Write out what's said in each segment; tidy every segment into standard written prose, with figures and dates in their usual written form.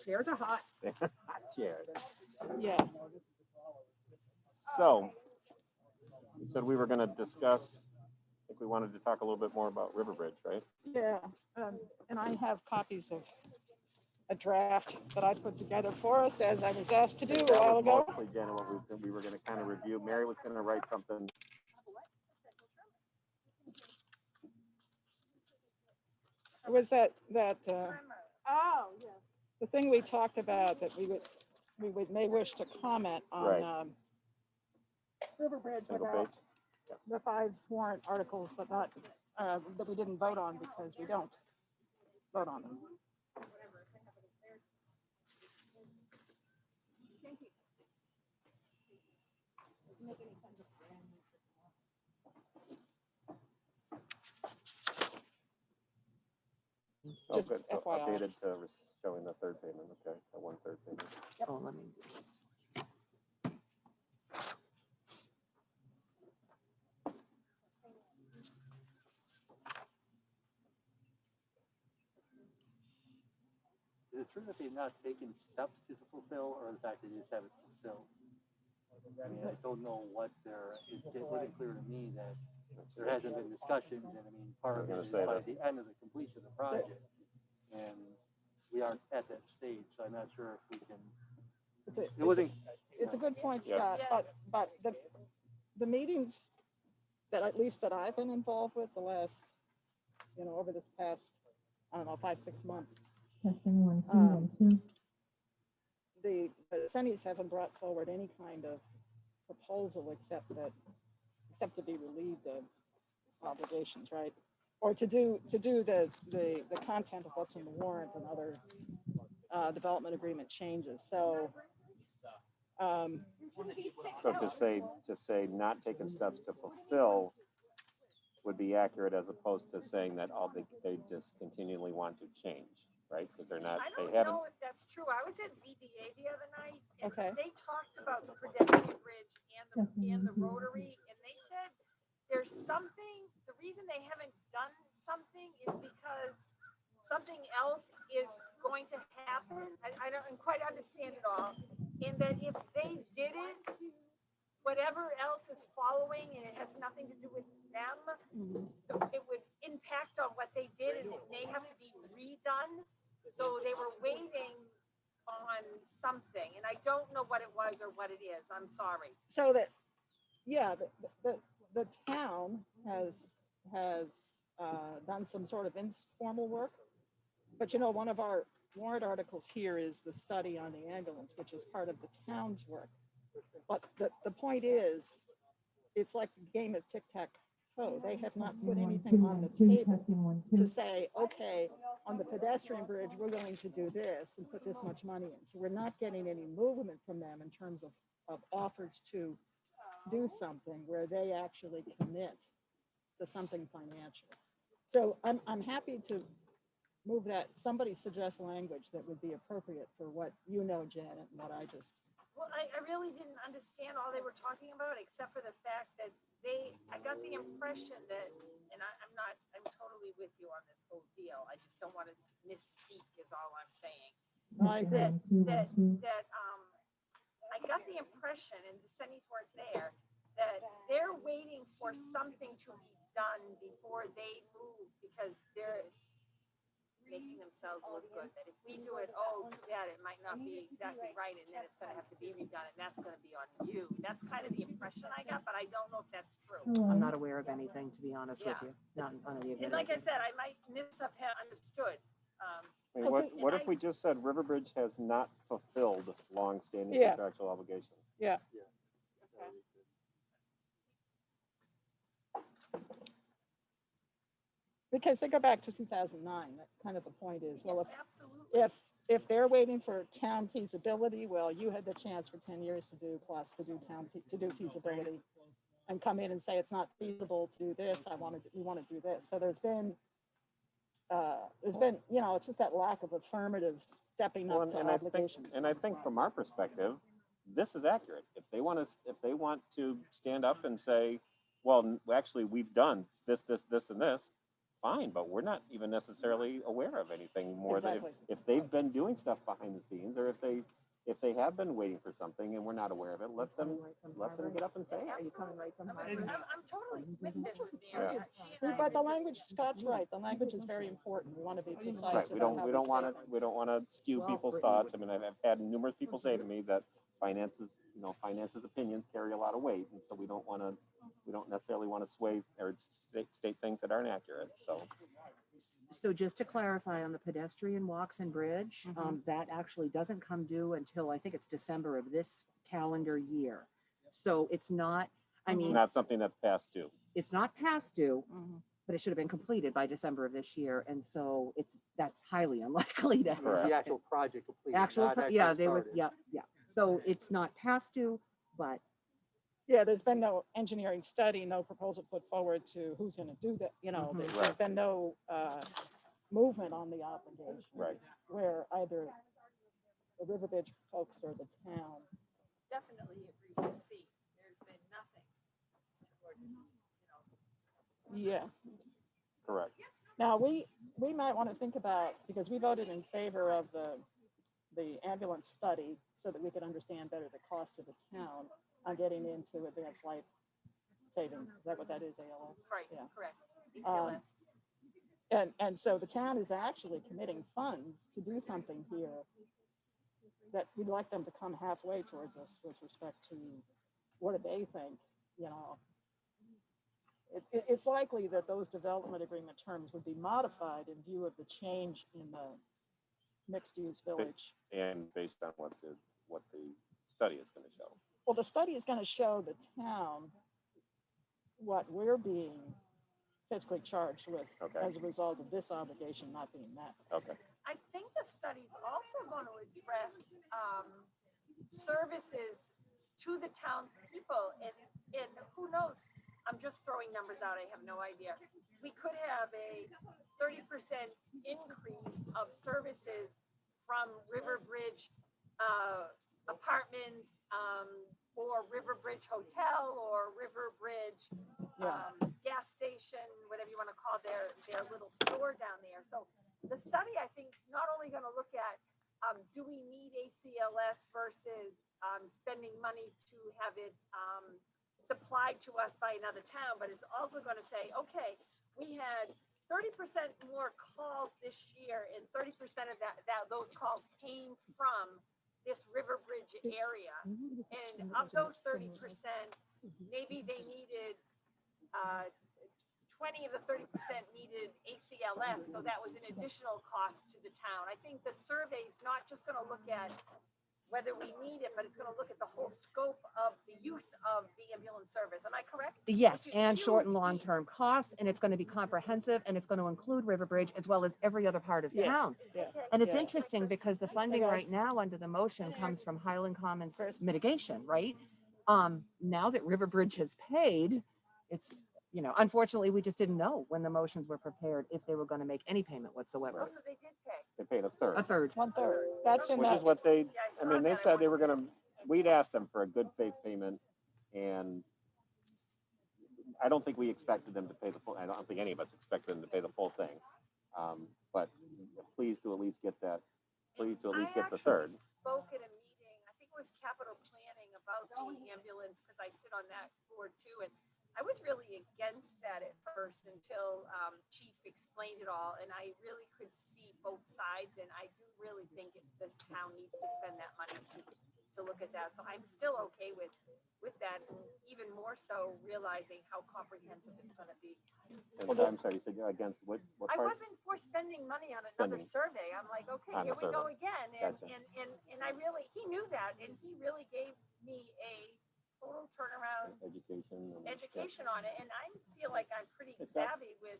Chairs are hot. Cheers. Yeah. So, we said we were going to discuss, I think we wanted to talk a little bit more about River Bridge, right? Yeah. And I have copies of a draft that I put together for us, as I was asked to do a That while was ago. mostly, Jenna, what we were going to kind of review. Mary was going to write something. It was that Oh, yeah. the thing we talked about that we may wish to comment on Right. River Bridge Single about page. the 5 warrant articles, but not that we didn't vote on because we don't vote on them. Oh, Just good. So FYI. updated to showing the third payment. Okay, the 1/3 payment. Oh, let me do this. Is it true that they've not taken steps to fulfill, or the fact that they just haven't fulfilled? I mean, I don't know what it wasn't clear to me that there hasn't been discussions, and I mean, part of I it was is gonna say by that. the end of the completion of the project. And we aren't at that stage, so I'm not sure if we can, it wasn't. It's a good point, Yeah. Scott, but the meetings that at least that I've been involved with the last, over this past, I don't know, 5-6 months, Testing 1 2 1 2. the Sennies haven't brought forward any kind of proposal except to be relieved of obligations, right? Or to do the content of what's in the warrant and other development agreement changes. So So to say not taking steps to fulfill would be accurate, as opposed to saying that they just continually want to change, right? Because they're not, I they don't haven't. know if that's true. I was at ZBA the other night, and Okay. they talked about the pedestrian bridge and the rotary, and they said there's something, the reason they haven't done something is because something else is going to happen. I don't quite understand it all. And that if they did it, whatever else is following, and it has nothing to do with them, it would impact on what they did, and it may have to be redone. So they were waiting on something, and I don't know what it was or what it is. I'm sorry. so that, yeah, the town has done some sort of informal work. But one of our warrant articles here is the study on the ambulance, which is part of the town's work. But the point is, it's like a game of tic-tac-toe. They have not put anything on the table Testing 1 to 2. say, okay, on the pedestrian bridge, we're going to do this and put this much money in. So we're not getting any movement from them in terms of offers to do something where they actually commit to something financial. So I'm happy to move that. Somebody suggests language that would be appropriate for what Janet, and what I just. Well, I really didn't understand all they were talking about, except for the fact that I got the impression that, and I'm totally with you on this whole deal. I just don't want to misspeak is all I'm saying. I agree. That I got the impression, and the Sennies weren't there, that they're waiting for something to be done before they move, because they're making themselves look good. That if we do it, oh, too bad, it might not be exactly right, and then it's gonna have to be redone, and that's gonna be on you. That's kind of the impression I got, but I don't know if that's true. I'm not aware of anything, to be honest with you. Not in front of you. And like I said, I might have understood. I mean, what if we just said River Bridge has not fulfilled long-standing Yeah. contractual obligations? Yeah. Because they go back to 2009. That kind of the point is, well, Absolutely. if they're waiting for town feasibility, well, you had the chance for 10 years to do feasibility, and come in and say it's not feasible to do this. We want to do this. So there's been it's just that lack of affirmative stepping up to obligations. I think from our perspective, this is accurate. If they want to stand up and say, well, actually, we've done this, and this, fine, but we're not even necessarily aware of anything more than Exactly. if they've been doing stuff behind the scenes, or if they have been waiting for something and we're not aware of it, let them get up and say it. Are you coming right from Harvard? I'm totally with this with Yeah. Mary. She and I But the have been language, Scott's right, the language is very important. We want to be precise Right, we about how don't want say to, things. we don't want to skew people's thoughts. I mean, I've had numerous people say to me that finances opinions carry a lot of weight, and so we don't necessarily want to sway or state things that aren't accurate, so. So just to clarify on the pedestrian walks and bridge, that actually doesn't come due until I think it's December of this calendar year. So it's not, I It's mean, not something that's past due. it's not past due, Mhm. but it should have been completed by December of this year. And so that's highly unlikely to Correct. The actual project completed, actual, not actually yeah, they would, started. yeah. So it's not past due, but Yeah, there's been no engineering study, no proposal put forward to who's going to do that, there's Right. been no movement on the obligation. Right. Where either the Riverbridge folks or the town. definitely agree with C. There's been nothing towards, Yeah. Correct. Now, we might want to think about, because we voted in favor of the ambulance study so that we could understand better the cost to the town on getting into advanced life saving. Is that what that is, ALS? right, Yeah. correct. Um, ACLS. And so the town is actually committing funds to do something here that we'd like them to come halfway towards us with respect to what do they think, It's likely that those development agreement terms would be modified in view of the change in the mixed-use village. And based on what the study is going to show. Well, the study is going to show the town what we're being fiscally charged with Okay. as a result of this obligation not being met. Okay. I think the study's also going to address services to the townspeople, and who knows? I'm just throwing numbers out. I have no idea. We could have a 30% increase of services from Riverbridge Apartments, or Riverbridge Hotel, or Riverbridge Yeah. gas station, whatever you want to call their little store down there. So the study, I think, is not only going to look at do we need ACLS versus spending money to have it supplied to us by another town, but it's also going to say, okay, we had 30% more calls this year, and 30% of those calls came from this Riverbridge area. And of those 30%, maybe they needed 20 of the 30% needed ACLS, so that was an additional cost to the town. I think the survey is not just going to look at whether we need it, but it's going to look at the whole scope of the use of the ambulance service. Am I correct? yes, Which is and short and huge long-term piece. costs, and it's going to be comprehensive, and it's going to include Riverbridge as well as every other part of Yeah. town. Yeah. And it's Yeah. interesting because the funding guys. right now under the motion comes from Highland Commons First. mitigation, right? Now that Riverbridge has paid, it's, unfortunately, we just didn't know when the motions were prepared if they were going to make any payment whatsoever. Oh, so they did pay. They paid a third. A third. 1/3. That's in Which that. is what they, Yeah, I I mean, saw they that. said they were gonna, we'd asked them for a good faith payment, and I don't think we expected them to pay the full, I don't think any of us expected them to pay the full thing. But please to at least get that, please to at least get the third. I actually spoke at a meeting, I think it was capital planning, about the ambulance, because I sit on that board too, and I was really against that at first until Chief explained it all, and I really could see both sides, and I do really think this town needs to spend that money to look at that. So I'm still okay with that, and even more so realizing how comprehensive it's going to be. And I'm sorry, you said you're against what I part? wasn't for spending money on another Spending. survey. I'm like, okay, On here the we go survey. again. Gotcha. And I really, he knew that, and he really gave me a total turnaround Education. and- education on it. And I feel like I'm pretty It's not- savvy with,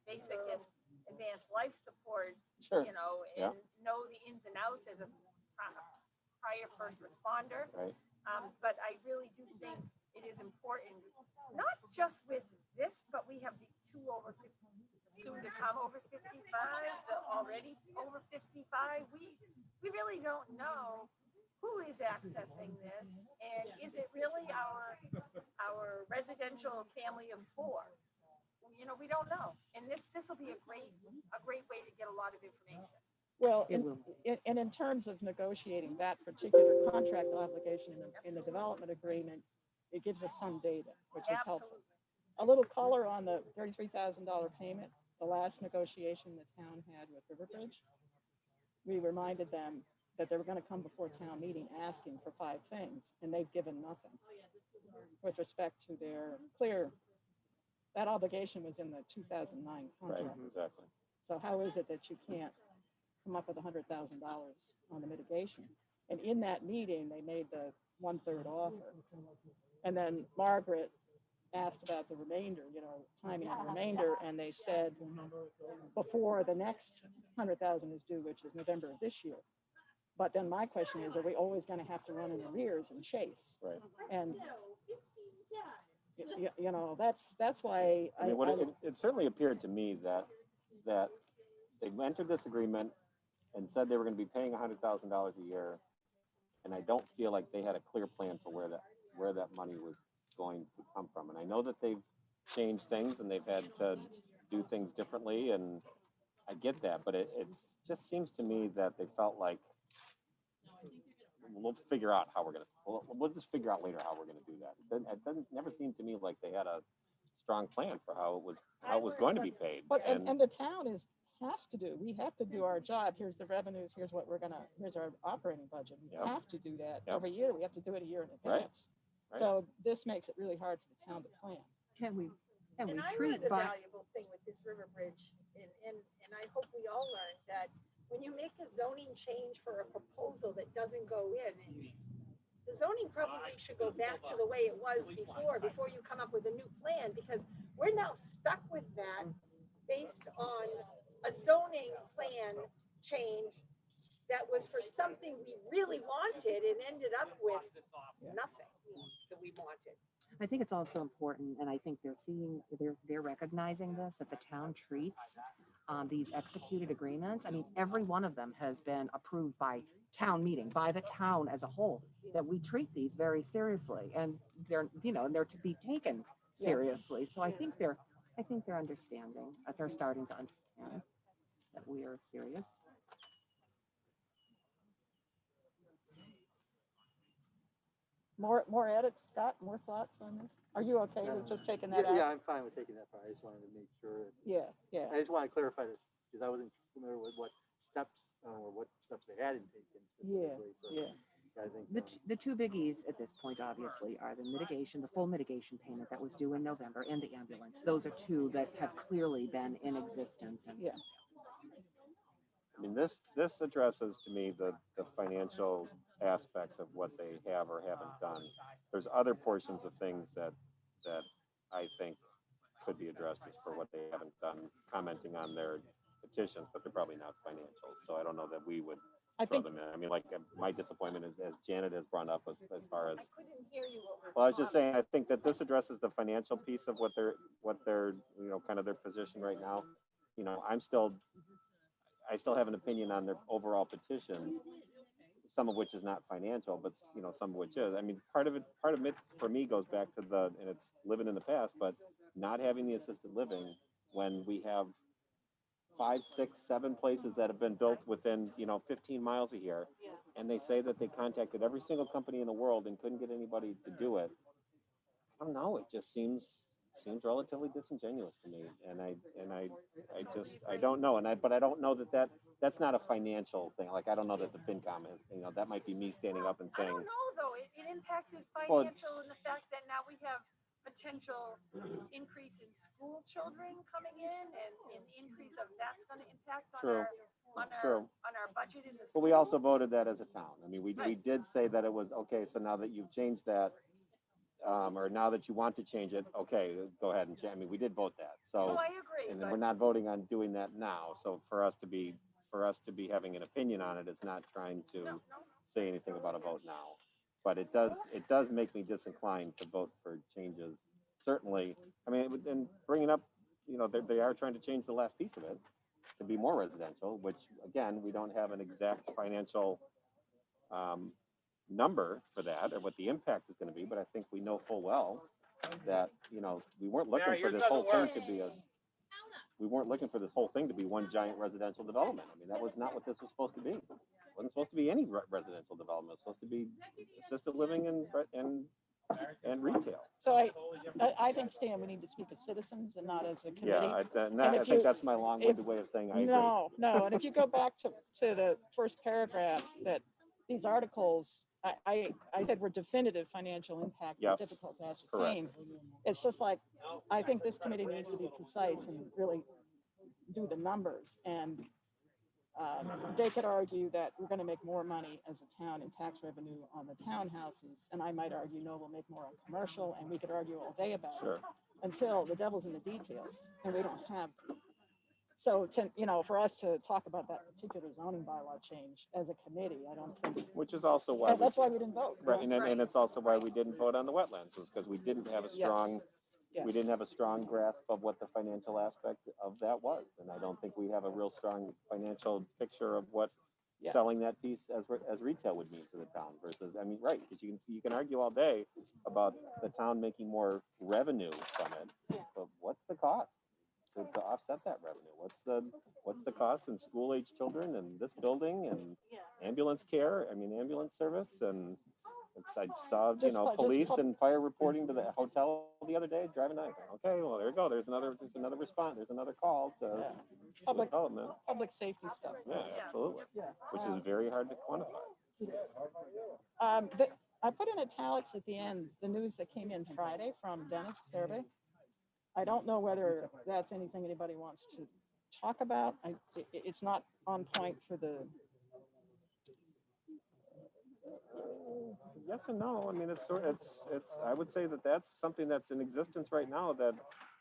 basic and advanced life support, Sure, and know the ins and outs as a prior first responder. right. But I really do think it is important, not just with this, but we have the two over 50, soon to come over 55, the already over 55. We really don't know who is accessing this, and is it really our residential family of four? you know, we don't know. And this will be a great way to get a lot of information. Well, It will. and in terms of negotiating that particular contract obligation in the development agreement, it gives us some data, which is helpful. Absolutely. A little color on the $33,000 payment, the last negotiation the town had with Riverbridge. We reminded them that they were gonna come before town meeting asking for 5 things, and they've given nothing with respect to their that obligation was in the 2009 Right, contract. exactly. So how is it that you can't come up with $100,000 on the mitigation? And in that meeting, they made the 1/3 offer. And then Margaret asked about the remainder, you know, timing of the remainder, and they said before the next 100,000 is due, which is November of this year. But then my question is, are we always gonna have to run in arrears and chase? Right. And you know, that's why I mean, it certainly appeared to me that they entered this agreement and said they were gonna be paying $100,000 a year. And I don't feel like they had a clear plan for where that money was going to come from. And I know that they've changed things and they've had to do things differently, and I get that, but it just seems to me that they felt like we'll figure out how we'll just figure out later how we're gonna do that. It doesn't never seem to me like they had a strong plan for how it was going to be paid. But, and the town has to do, we have to do our job. Here's the revenues, here's our operating budget. We Yep. have to do that Yep. every year. We have to do it a year in Right. advance. Right. So this makes it really hard for the town to plan. Can we And I treat learned a by, valuable thing with this River Bridge, and I hope we all learned that when you make a zoning change for a proposal that doesn't go in, the zoning probably should go back to the way it was before you come up with a new plan, because we're now stuck with that based on a zoning plan change that was for something we really wanted and ended up with nothing that we wanted. I think it's also important, and I think they're recognizing this, that the town treats these executed agreements. I mean, every one of them has been approved by town meeting, by the town as a whole, that we treat these very seriously, and they're to be taken seriously. So I think they're understanding, they're starting to understand that we are serious. More edits, Scott, more thoughts on this? Are you okay with just taking that Yeah, out? I'm fine with taking that part. I just wanted to make sure. Yeah. I just want to clarify this because I wasn't familiar with what steps they hadn't taken specifically. So Yeah. I think The two biggies at this point, obviously, are the full mitigation payment that was due in November, and the ambulance. Those are two that have clearly been in existence. And Yeah. I mean, this addresses to me the financial aspect of what they have or haven't done. There's other portions of things that I think could be addressed as for what they haven't done, commenting on their petitions, but they're probably not financial. So I don't know that we would I throw think, them in. I mean, like my disappointment is, as Janet has brought up as far as, I couldn't hear you. well, I was just saying, I think that this addresses the financial piece of what they're, kind of their position right now. I still have an opinion on their overall petitions, some of which is not financial, but some of which is. I mean, part of it for me goes back to and it's living in the past, but not having the assisted living when we have 5, 6, 7 places that have been built within 15 miles of here, and they say that they contacted every single company in the world and couldn't get anybody to do it. I don't know. It just seems relatively disingenuous to me, and I don't know, but I don't know that's not a financial thing. Like, I don't know that the FinCom is, that might be me standing up and I saying, don't know, though. It impacted Well, financial in the fact that now we have potential increase in school children coming in, and an increase of that's going to impact True. on our budget in the school. but we also voted that as a town. I mean, we Right. did say that it was okay. So now that you've changed that, or now that you want to change it, okay, go ahead and change. I mean, we did vote that. So. No, I agree. And then but- we're not voting on doing that now. So for us to be having an opinion on it is not trying to No. say anything about a vote now. But it does make me disinclined to vote for changes. Certainly, I mean, and bringing up, they are trying to change the last piece of it to be more residential, which again, we don't have an exact financial number for that or what the impact is going to be. But I think we know full well that, we weren't looking for this whole thing to be a we weren't looking for this whole thing to be one giant residential development. I mean, that was not what this was supposed to be. It wasn't supposed to be any residential development. It was supposed to be assisted living and retail. So I think, Stan, we need to speak as citizens and not as a Yeah, committee. I if think you- that's my long-winded way of saying I agree. No, and if you go back to the first paragraph, that these articles, I said were definitive financial impact, Yep. is difficult to ascertain. It's just like, I think this committee needs to be precise and really do the numbers. And they could argue that we're gonna make more money as a town in tax revenue on the townhouses, and I might argue, no, we'll make more on commercial, and we could argue all day about it Sure. until the devil's in the details, and we don't have. So to, for us to talk about that particular zoning bylaw change as a committee, I don't think, Which is also why, that's why we didn't vote. right, and it's also why we didn't vote on the wetlands, was because we didn't have a strong, we Yes. didn't have a strong grasp of what the financial aspect of that was. And I don't think we have a real strong financial picture of what Yeah. selling that piece as retail would mean to the town versus, I mean, right, because you can argue all day about the town making more revenue from it, but what's the cost to offset that revenue? What's the cost in school-age children and this building and ambulance care, ambulance service, and I saw, Just police and fire reporting to the hotel the other day, driving by, okay, well, there you go, there's another response, there's another call to Yeah. Public, development. public safety stuff. Yeah, absolutely, Yeah. which is very hard to quantify. I put in italics at the end, the news that came in Friday from Dennis Fairby. I don't know whether that's anything anybody wants to talk about. It's not on point for the, Yes and no. I mean, I would say that that's something that's in existence right now that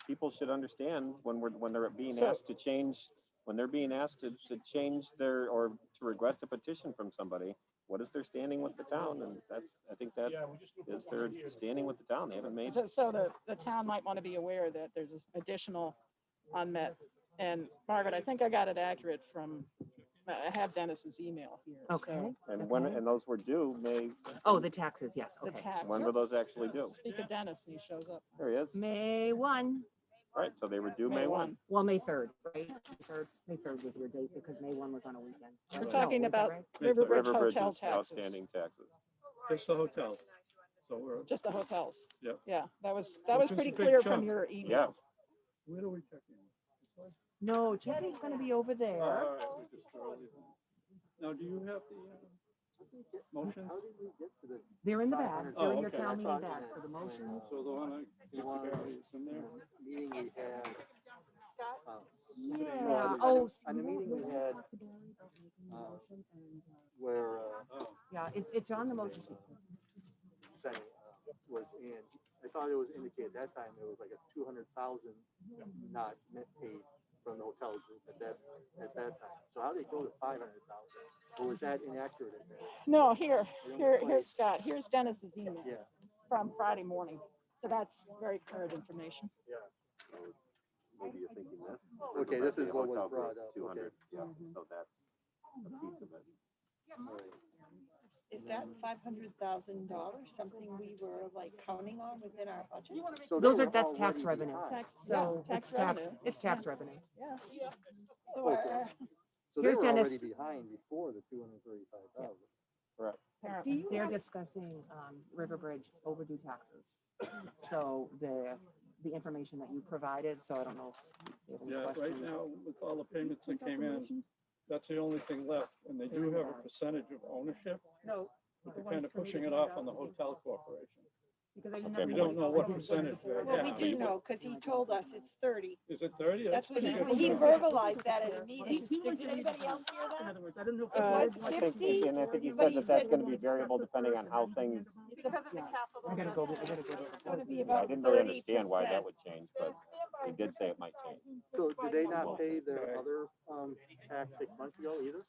people should understand when they're being So- asked to change, when they're being asked to change or to request a petition from somebody, what is their standing with the town? And I think that is their standing with the town. They haven't made, so the town might want to be aware that there's this additional unmet. And Margaret, I think I got it accurate from, I have Dennis's email here. so Okay. and those were due May, Oh, the taxes, yes, The okay. tax. when were those actually due? Speak of Dennis and he shows up. There he is. May 1, Right, so they were due May 1. well, May 3rd, right? May 3rd was your date because May 1 was on a weekend. We're No, talking was that about right? Riverbridge Riverbridge's hotel taxes, outstanding taxes. Just the hotel. So we're, just the hotels. Yep. Yeah, that was Which is pretty a big clear from chunk. your Yeah, email. where do we check in? No, Chicken's gonna be over there. All right, we just throw everything. Now, do you have the motions? How did we get to the They're in the bag, they're Oh, in your okay. town I meeting thought- bag, so the motions. So the one I gave to Barry is in there? meeting we had? Yeah, oh. On the meeting we had, where, Yeah, it's on the motion sheet. saying, was in, I thought it was indicated that time, there was like a 200,000 not paid from the hotel group at that time. So how did it go to 500,000? Or was that inaccurate in there? No, here's Scott, here's Dennis's email Yeah. from Friday morning. So that's very current information. maybe you're thinking this. Okay, this is what was Hotel group, brought up, 200, yeah, Mhm. so that's a piece of it. Is that $500,000 something we were like counting on within our budget? So Those they are, were that's tax already revenue. behind. Tax, So yeah, it's tax, revenue. it's tax revenue. Yeah. So Okay. our- So they Here's were Dennis. already behind before the 235,000. Apparently. They're discussing Riverbridge overdue taxes. So the information that you provided, so I don't know if you have any Yeah, right questions. now, with all the payments that came in, that's the only thing left. And they do have a percentage of ownership, No. but they're kind of pushing it off on the hotel corporation. Because I didn't Okay, We know don't know what percentage they Well, we have. do know, because he told us it's 30. Is it 30? That's what pretty he good. verbalized that at a meeting. Did anybody else hear that? other words, I don't know if. It I was think, 50, and I think he but said he that that's said gonna be variable depending on how things, It's because of the capital. I gotta go, I gotta go. It's gonna be I about didn't really understand why 30%. that would change, but he did say it might change. So did they not pay their other tax 6 months ago either?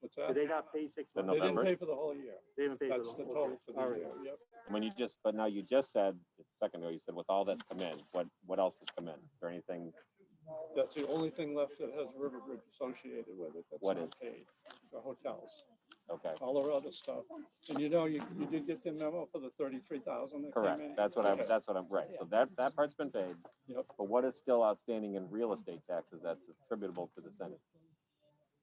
What's Did that? they not pay 6 The months? They didn't November? pay for the whole year. They haven't paid for That's the whole- total okay. for All the right. year, yep. When but now you just said, just a second ago, you said with all that's come in, what else has come in? Is there anything, That's the only thing left that has Riverbridge associated with it. That's What not is? paid. The hotels. Okay, all our other stuff. And you know, you did get the memo for the 33,000 that came in? correct. That's what Okay. I'm, right. So that part's been paid. Yep. But what is still outstanding in real estate taxes that's attributable to the Senate?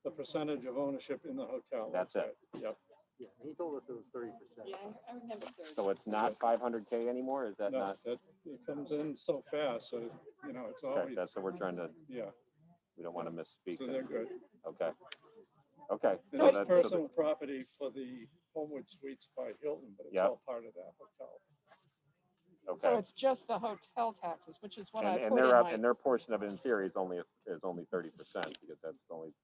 The percentage of ownership in the hotel. That's it. Yep. Yeah, he told us it was 30%. Yeah, I remember thirty. So it's not 500K anymore? Is that No, not? that, it comes in so fast, so, you know, it's Okay, always, that's what we're trying to, yeah, we don't want to misspeak. so they're good. Okay. Okay. And So it's that's personal property for the Homewood Suites by Hilton, but it's Yep. all part of that hotel. So okay. it's just the hotel taxes, which is what I And put in they're up, my, and their portion of it in theory is only 30% because that's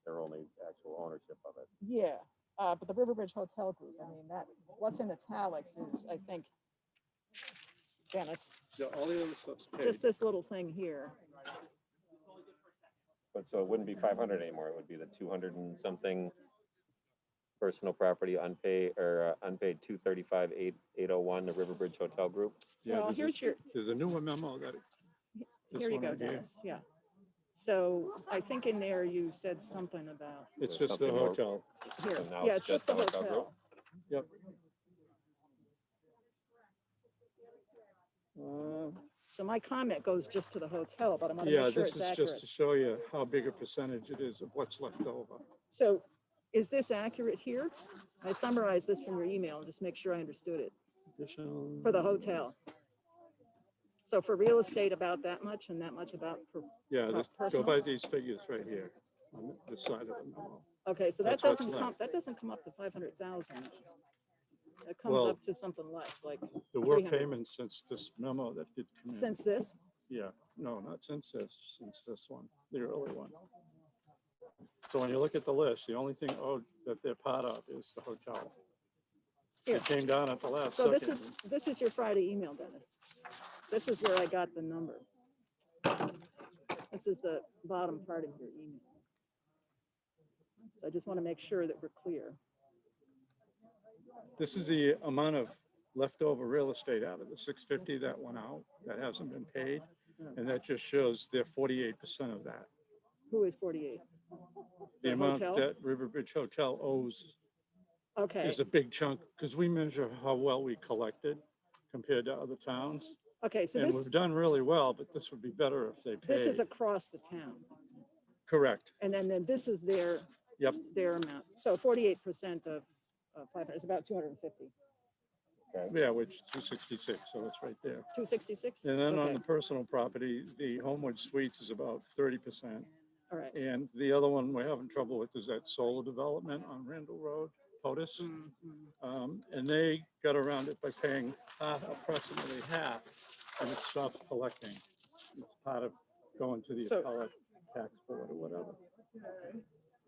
their only actual ownership of it. yeah. But the Riverbridge Hotel Group, I mean, that, what's in italics is, I think, Dennis, Yeah, all the other stuff's paid. just this little thing here. But so it wouldn't be 500 anymore. It would be the 200 and something personal property unpaid or unpaid 235,801, the Riverbridge Hotel Group. Yeah, Well, there's here's there's a newer memo that. this Here you one go, right here. Dennis, yeah. So I think in there you said something about, It's There's just the something more. hotel. here, So now yeah, it's it's just just the the hotel group? hotel. Yep. Uh, So my comment goes just to the hotel, but I want to Yeah, make sure this it's is just accurate. to show you how big a percentage it is of what's left over. So is this accurate here? I summarized this from your email, just make sure I understood it, Additional. for the hotel. So for real estate, about that much and that much about, for Yeah, go personal? by these figures right here on this side of the memo. okay, so that That's what's doesn't come, left. that doesn't come up to 500,000. That comes Well- up to something less, like There were 300. payments since this memo that did come in. since this. Yeah, no, not since this one, the early one. So when you look at the list, the only thing owed that they're part of is the hotel. Here. It came down at the last So second. this is your Friday email, Dennis. This is where I got the number. This is the bottom part of your email. So I just want to make sure that we're clear. This is the amount of leftover real estate out of the 650 that went out, that hasn't been paid. And that just shows they're 48% of that. Who is 48? The The amount hotel? that Riverbridge Hotel owes Okay, is a big chunk, because we measure how well we collected compared to other towns. okay, so And this, we've done really well, but this would be better if they this is paid. across the town. Correct. And then this is their, Yep. their amount. So 48% of 500 is about 250. Yeah, which 266, so it's right there. 266? And then on Okay, the personal property, the Homewood Suites is about 30%. all right. And the other one we're having trouble with is that solar development on Randall Road, POTUS. And they got around it by paying approximately half, and it stops collecting. It's part of going to the So- appellate tax board or whatever.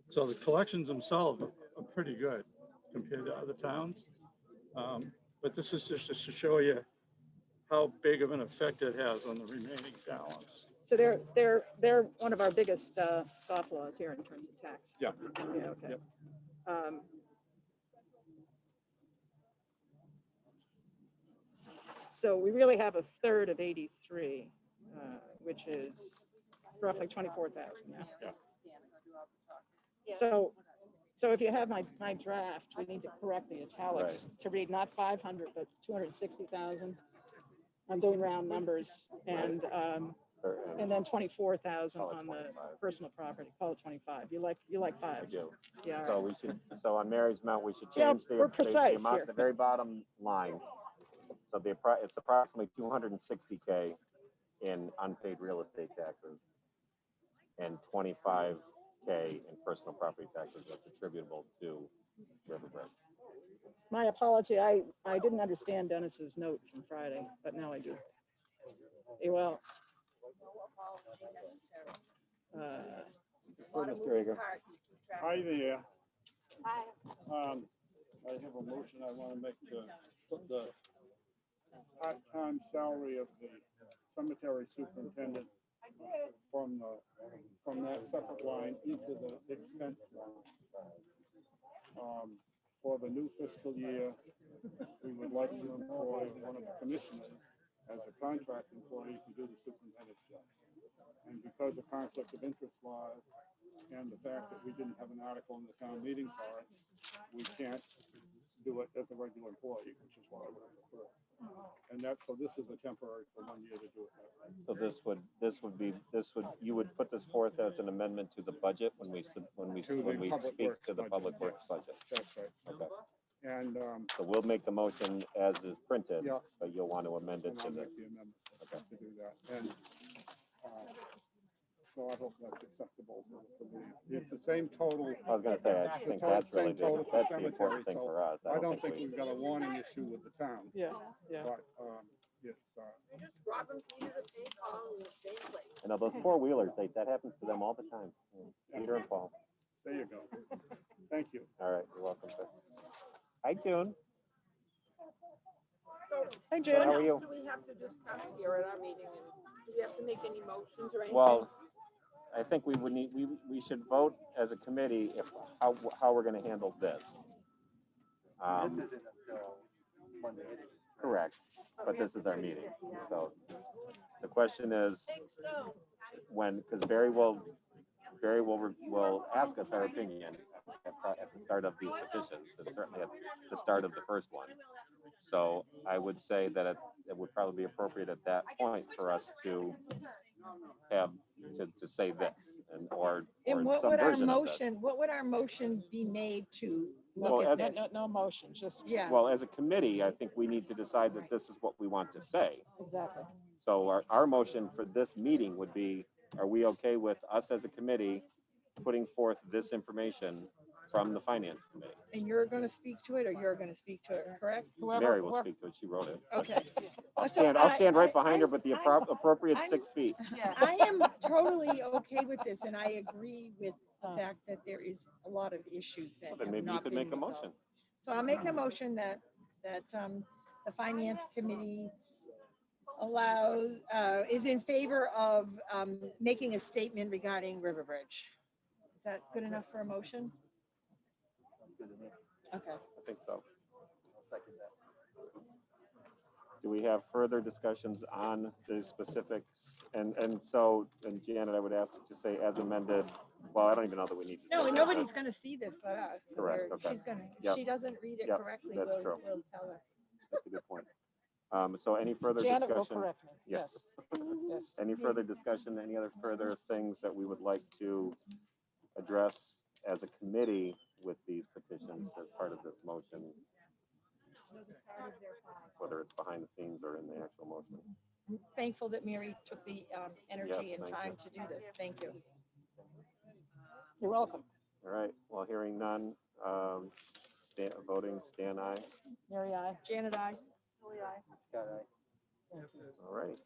So the collections themselves are pretty good compared to other towns. But this is just to show you how big of an effect it has on the remaining balance. So they're one of our biggest scoff laws here in terms of tax. Yeah. Yeah, okay. Yep. So we really have a third of 83, which is roughly 24,000, yeah? Yeah. So if you have my draft, we need to correct the italics to read not 500, but 260,000. I'm doing round numbers, and then 24,000 Call it on the 25. personal property, call it 25. You like I fives? do. Yeah, all So right. we should, so on Mary's amount, we should Yeah, change the we're precise amount, here. the very bottom line. So it's approximately 260K in unpaid real estate taxes and 25K in personal property taxes that's attributable to Riverbridge. My apology, I didn't understand Dennis's note from Friday, but now I do. Well, Mr. Ager. Hi there. Hi. I have a motion I want to make to put the part-time salary of the cemetery superintendent from that separate line into the expense line. For the new fiscal year, we would like to employ one of the commissioners as a contract employee to do the superintendent's job. And because of conflict of interest laws and the fact that we didn't have an article in the town meeting for it, we can't do it as a regular employee, which is what I would prefer. And that's, so this is a temporary for 1 year to do it that way. So you would put this forth as an amendment to the budget when we To the public speak works to the budget, public yes. works budget. That's right. Okay, And, so we'll make the motion as is printed, yeah, but you'll want to amend it and to I'll this. make the amendment to do that. And, so I hope that's acceptable for me. It's the same total. I was gonna say, I think that's really that's the important thing for us. I don't think we, we've got a warning issue with the town, Yeah, yeah. but, it's, Just rob them Peter to pay Paul in the same place. you know, those four-wheelers, that happens to them all the time. Peter and Paul. there you go. Thank you. All right, you're welcome, sir. Hi, June. Hey, What Jim. How are else you? do we have to discuss here at our meeting? And do we have to make any motions or anything? Well, I think we would need, we should vote as a committee if, how we're gonna handle this. This isn't until Monday. Correct, but this is our meeting, so the question is, when, because Barry will ask us our opinion at the start of these petitions, and certainly at the start of the first one. So I would say that it would probably be appropriate at that point for us to have, to say this, or And what some would our version of this. motion, what would our motion be made to Well, look at as- this? No motion, just. Yeah. Well, as a committee, I think we need to decide that this is what we want to say. Exactly. So our motion for this meeting would be, are we okay with us as a committee putting forth this information from the finance committee? And you're gonna speak to it, or you're gonna speak to it, correct? Mary will speak to it, she wrote it. Okay. I'll So stand right I- behind her, but the appropriate I'm- 6 feet. I am totally okay with this, and I agree with the fact that there is a lot of issues that Well, then have maybe you not could been make a resolved. motion. So I'll make a motion that the finance committee is in favor of making a statement regarding River Bridge. Is that good enough for a motion? Sounds good to me. Okay. I think so. I'll second that. Do we have further discussions on the specifics? And Janet, I would ask to say as amended, well, I don't even know that we need to. No, say that, nobody's gonna see this but us. so Correct, we're- okay. She's gonna, if Yep. she doesn't read it Yep, correctly, that's we'll true. tell her. That's a good point. So any further Janet will discussion? correct me. Yes. Yes. Yes. Any further discussion, any other further things that we would like to address as a committee with these petitions as part of this motion? Whether it's behind the scenes or in the actual motion. I'm thankful that Mary took the energy Yes, and thank time you. to do this. Thank you. You're welcome. All right, well, hearing none, voting, Stan, aye. Mary, I. Janet, I. Scott, aye. All right,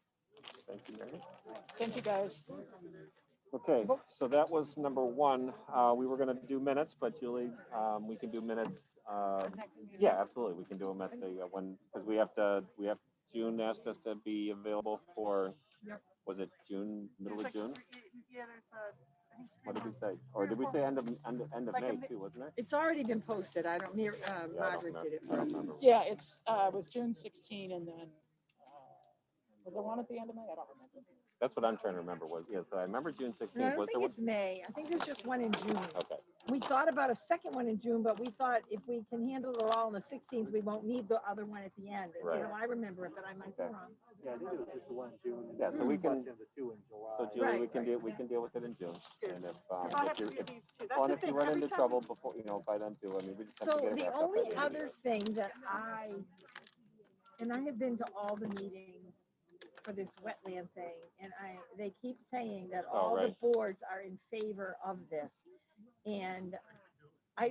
thank you, Mary. Thank you, guys. Okay, so that was number one. We were gonna do minutes, but Julie, we can do minutes. Yeah, absolutely. We can do them at the, because we have, June asked us to be available for, was it June, middle of June? Yeah, there's What did we say? Or did we say end of May too, wasn't it? It's already been posted. I don't, Margaret did it I don't first. remember. Yeah, it was June 16 and then, was there one at the end of May? I don't remember. That's what I'm trying to remember was, yes, I remember June No, I 16th. don't Was there think one? it's May. I think there's just one in June. Okay, We thought about a second one in June, but we thought if we can handle it all on the 16th, we won't need the other one at the end. Is Right. how I remember it, but I might be Okay. wrong. Yeah, I think it was just the one in June. and Yeah, so then we can- the two in July. so Julie, we Right, can deal with it in June. And if, I have if to you, do if, these two. well, and That's the if you thing. run Every into time- trouble before, by then too, I mean, we just have to So get it the wrapped up by only the end of the other year. thing that and I have been to all the meetings for this wetland thing, and they keep saying that Oh, all the right. boards are in favor of this. And I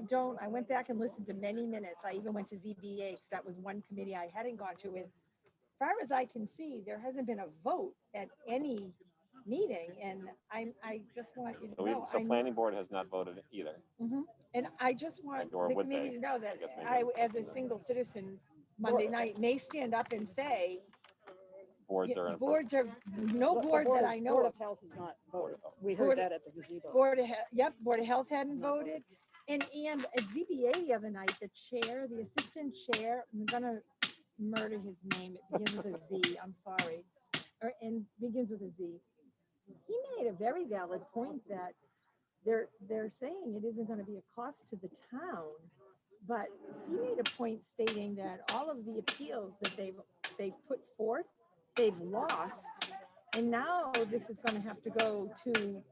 went back and listened to many minutes. I even went to ZBA, because that was one committee I hadn't gone to. And as far as I can see, there hasn't been a vote at any meeting, and I just want you So to we, know. so I know- planning board has not voted either. And I just want Or the would they? committee to know that I guess maybe I, that's as a something that- single citizen, Monday night may stand up and say, Boards are in. boards are, no The board that I know Board of. of Health has not Board voted. of Health. We Board heard of- that at the gazebo. Board of, Board of Health hadn't voted. And at ZBA the other night, the chair, the assistant chair, I'm gonna murder his name. It begins with a Z, I'm sorry. And begins with a Z. He made a very valid point that they're saying it isn't gonna be a cost to the town But he made a point stating that all of the appeals that they've put forth, they've lost. And now this is gonna have to go to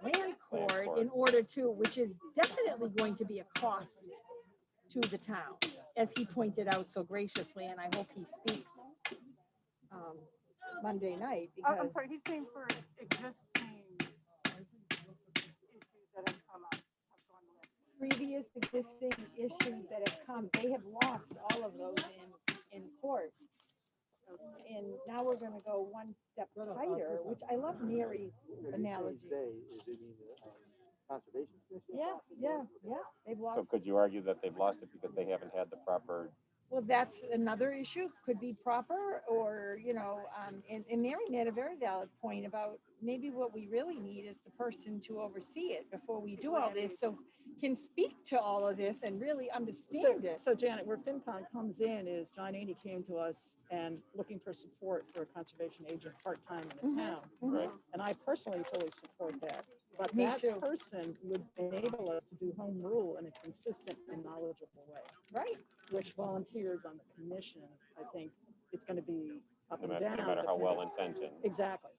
land court in order to, which is definitely going to be a cost to the town, as he pointed out so graciously, and I hope he speaks Monday night, I'm because sorry, he's saying for existing issues that have come up. have gone away. previous existing issues that have come, they have lost all of those in court. And now we're gonna go one step tighter, which I love Mary's analogy. Conservation Commission? Yeah, they've So lost. could you argue that they've lost it because they haven't had the proper, Well, that's another issue, could be proper, or, you know, and Mary made a very valid point about maybe what we really need is the person to oversee it before we do all this, so can speak to all of this and really So, understand it. so Janet, where FinCon comes in is John Aney came to us and looking for support for a conservation agent part-time in the town. right? And I personally fully support that. But Me that too. person would enable us to do home rule in a consistent and knowledgeable way, Right, which volunteers on the commission, I think it's gonna be up No and matter, down. no matter how depending- well intentioned. Exactly.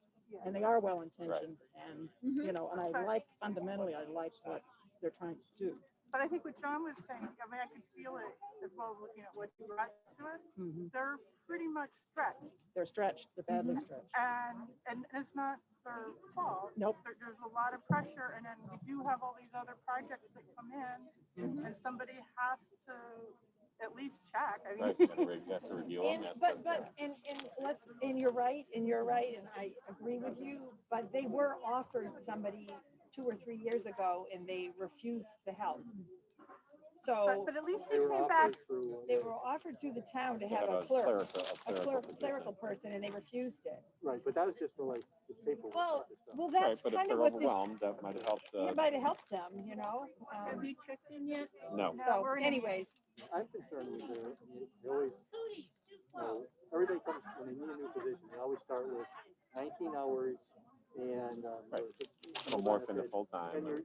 And they are well intentioned and, you know, and I like, fundamentally, I like what they're trying to do. But I think what John was saying, I mean, I could feel it as well as looking at what you brought to us. They're pretty much stretched. They're stretched, they're badly stretched. And it's not their fault. Nope. There's a lot of pressure, and then we do have all these other projects that come in, and somebody has to at least check. I Right, mean, you have to review them. and, that's the- but, and let's, and you're right, and I agree with you, but they were offered somebody 2 or 3 years ago, and they refused the help. So but at least they came back. they were offered through the town to They have a clerk, clerical clerical person, and they refused it. Right, but that was just for like the paperwork. Well, type of stuff. well, Right, that's but if kind they're of what this, overwhelmed, that might have helped, it might have helped them, you know? Have you checked in yet? no. No, So we're in a meeting. anyways, I'm concerned with they always, everybody comes, when they need a new position, they always start with 19 hours and. Right. no Morph into benefits. full-time. And when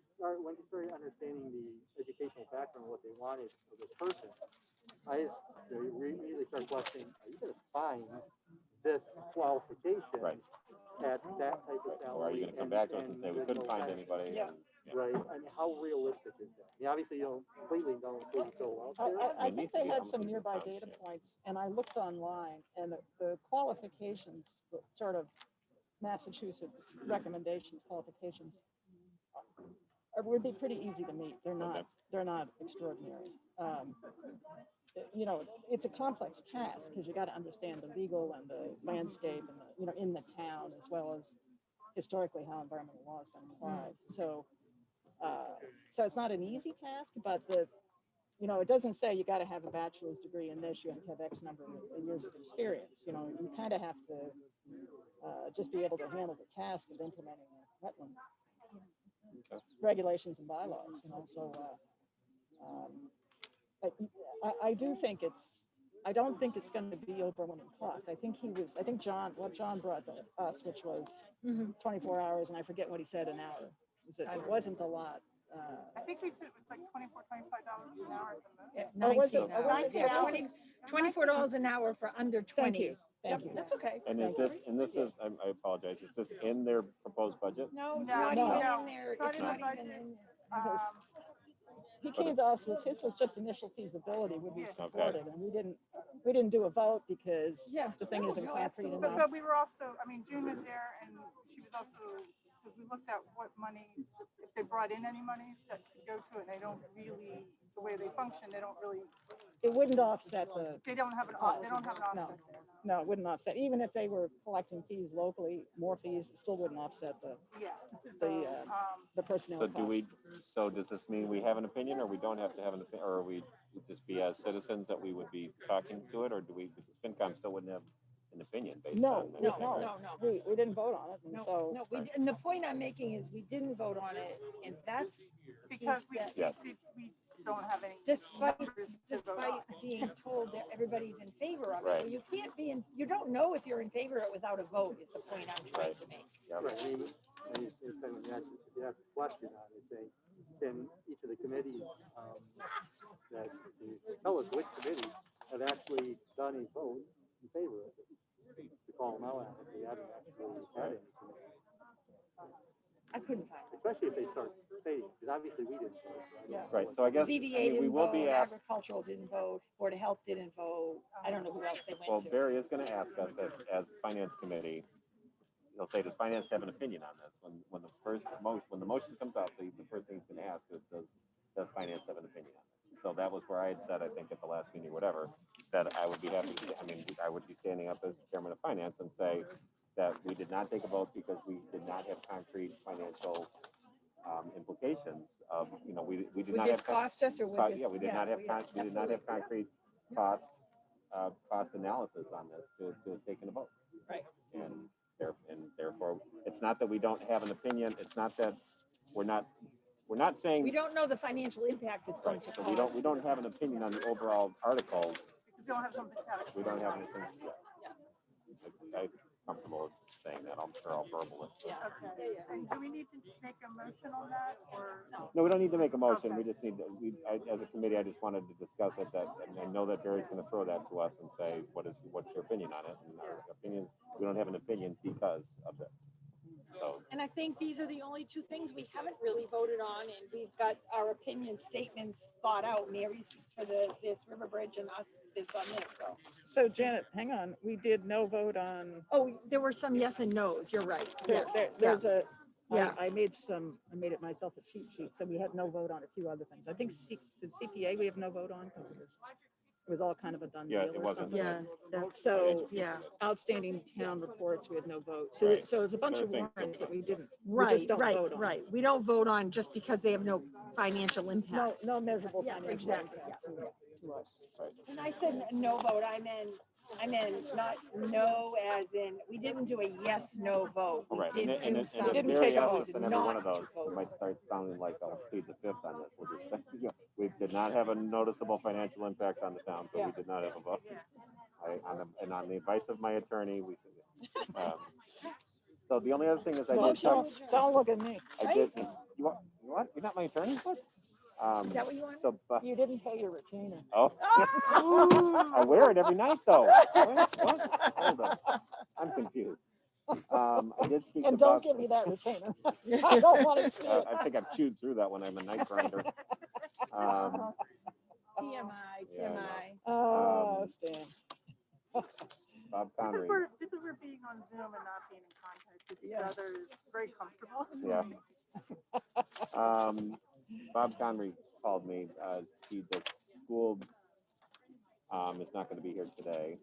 you start understanding the educational background, what they wanted of this person, they immediately start questioning, are you gonna find this qualification? Right. At that type of salary? Or are you gonna come and- back to us and say, we with couldn't no find benefits? anybody? Yeah. and- Right, I mean, how realistic is that? I mean, obviously, you don't completely know until you go out there. I It think needs to they be had almost some like a nearby township. data points, and I looked online, and the qualifications, the sort of Massachusetts recommendations, qualifications, would be pretty easy to meet. They're not extraordinary. You know, it's a complex task, because you gotta understand the legal and the landscape and the, you know, in the town, as well as historically how environmental law has been applied. So it's not an easy task, but you know, it doesn't say you got to have a bachelor's degree in this, you have to have X number of years of experience. You know, you kind of have to just be able to handle the task of implementing wetland regulations and bylaws, you know, so I do think I don't think it's going to be overwhelming cost. I think what John brought to us, which was 24 hours, and I forget what he said, an hour. It wasn't a lot. I think we said it was like $24, $25 an hour. at Oh, was 19 it? Oh, was hours, it? yeah, Yeah, was it? $24 an hour for under 20. Thank you. Thank you. That's okay. And is this, I apologize, is this in their proposed budget? No, it's No, not no. even in there. It's not It's in the not even budget. in. Um, He came to us, his was just initial feasibility, would we Yeah. support it? And we didn't do a vote because Yeah. the thing No, isn't no, concrete absolutely. enough. But we were also, I mean, June was there, and she was also, because we looked at what monies, if they brought in any monies that could go to it, and they don't really, the way they function, they don't really, It wouldn't offset they don't have an No. offset there. no, it wouldn't offset. Even if they were collecting fees locally, more fees, it still wouldn't offset Yeah. the personnel So costs. so does this mean we have an opinion, or we don't have to have an opinion, or are we just be as citizens that we would be talking to it, or do we, FinCom still wouldn't have an opinion based No, on? No, anything, right? no. We didn't vote on it, and No, so. no, and the point I'm making is we didn't vote on it, and that's Because Yeah. we don't have any. despite, numbers to vote despite on. being told that everybody's in favor of it. Right. Well, you can't be in, you don't know if you're in favor of it without a vote, is the point I'm trying Right. to make. Yeah. Right, I mean, and you said when you ask a question on it, say, can each of the committees, that the tell us which committees have actually done a vote in favor of this, to call them out on it, if we haven't actually had any. I couldn't find it. Especially if they start stating, because obviously we didn't vote. So I don't know Right, what- so I guess, I ZBA mean, we didn't will be vote, asked, agricultural didn't vote, Board of Health didn't vote. I don't know who else they well, went to. Barry is gonna ask us as finance committee, he'll say, does finance have an opinion on this? When the motion comes up, the first thing he's gonna ask is, does finance have an opinion on it? So that was where I had said, I think at the last meeting, whatever, that I would be happy, I would be standing up as chairman of finance and say that we did not take a vote because we did not have concrete financial implications of, we did Would not this have. cost us or would this? Yeah, we did not have, we did not have concrete cost, cost analysis on this to have taken a vote. Right. And therefore, it's not that we don't have an opinion, it's not that we're not saying. We don't know the financial impact it's going Right, to so cause. we don't have an opinion on the overall article, Because we don't have something to we don't have anything yet. I'm comfortable saying that, I'm sure I'll verbal it. Okay, and do we need to make a motion on that, or? No, we don't need to make a motion, we just need, as a committee, I just wanted to discuss it, and I know that Barry's gonna throw that to us and say, what's your opinion on it? And our opinion, we don't have an opinion because of this. So, And I think these are the only two things we haven't really voted on, and we've got our opinion statements thought out. Mary's for this River Bridge and us is on this, so. So Janet, hang on, we did no vote on, Oh, there were some yes and no's, you're right. Yes. there's a, Yeah. I made it myself a cheat sheet, so we had no vote on a few other things. I think the CPA we have no vote on because it was all kind of a done deal Yeah, it or wasn't. something. Yeah, So yeah. outstanding town reports, we had no vote. So, Right. so it's a bunch But I of think- warrants that we didn't, we Right, just don't right, vote on. right. We don't vote on just because they have no financial impact. No measurable Yeah, financial exactly, impact to us. When I said no vote, I meant not no as in, we didn't do a yes, no vote. We right, did do and some. if didn't Barry take a asks vote. us on every one of not those, to vote. it might start sounding like I'll plead the fifth on this, we did not have a noticeable financial impact on the town, so we did not have a vote. And on the advice of my attorney, so the only other thing is I Well, did talk, don't look at me. I did, you what, you're not my attorney? What? Is that what you want? So, You didn't pay your retainer. oh, I wear it every night though. What? Hold on, I'm confused. I did speak to And don't Bob. give me that retainer. I don't want to see it. I think I've chewed through that one, I'm a night grinder. TMI, Yeah, I know. TMI. Oh, Um, Stan. Bob This Connery, is where being on Zoom and not being in contact with each other is very comfortable. yeah. Bob Connery called me, the school, is not gonna be here today.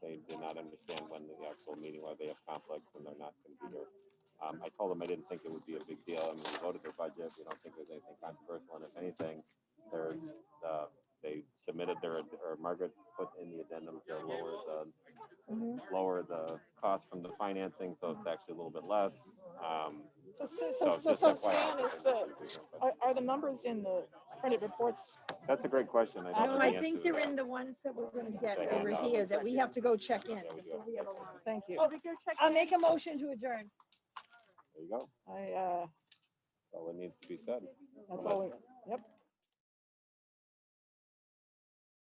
They did not understand when the actual meeting, where they have conflicts and they're not gonna be here. I told them I didn't think it would be a big deal. I mean, we voted their budget. We don't think there's anything controversial. And if anything, they submitted or Margaret put in the addendum to lower the cost from the financing. So it's actually a little bit less. So just Stan, FYI. are the numbers in the printed reports? That's a great question. I don't know No, the I answer think to they're that. in the ones that we're gonna get They over hand out. here that we have to go check in. Yeah, we do. Thank you. Oh, we go check. I'll make a motion to adjourn. There you go. I, All that needs to be said. that's all, yep.